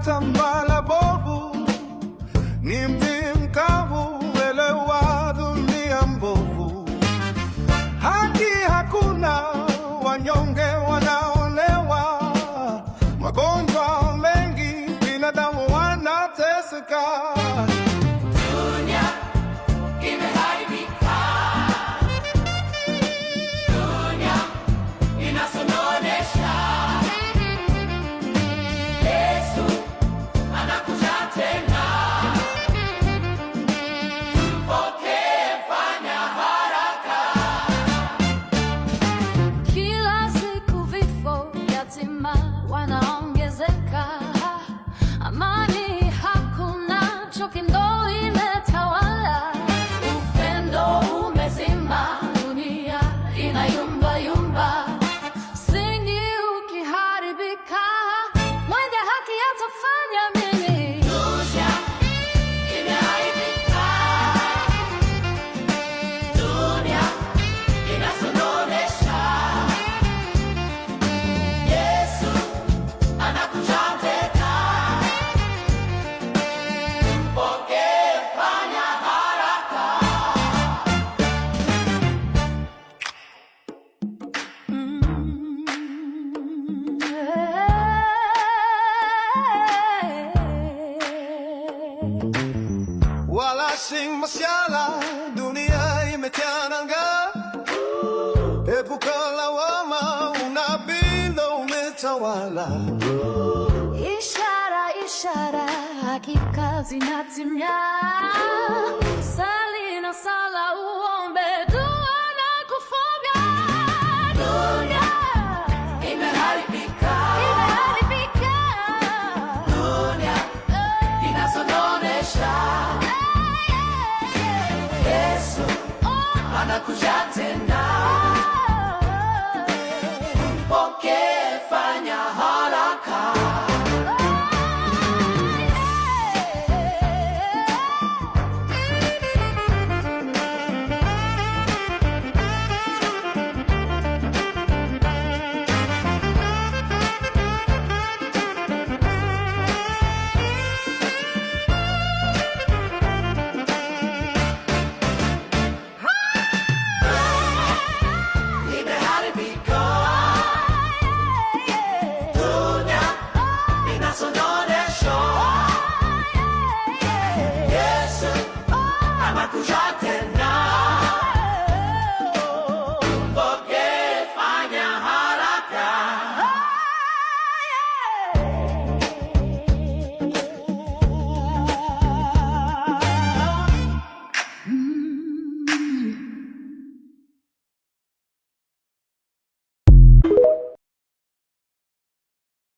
Tambala bovu ni mti mkavu, elewa dunia mbovu. Haki hakuna, wanyonge wanaonewa, magonjwa mengi, binadamu wanateseka. Dunia imeharibika, dunia inasononesha. Wanaongezeka, amani hakuna, chuki ndo imetawala, upendo umezima, dunia inayumba yumba. Msingi ukiharibika, mwenye haki atafanya nini? Dunia imeharibika, dunia inasononesha. Wala sing masiala, dunia imetananga. Epuka lawama, unabii ndo umetawala. Ishara, ishara, hakika zinatimia. Sali na sala uombe.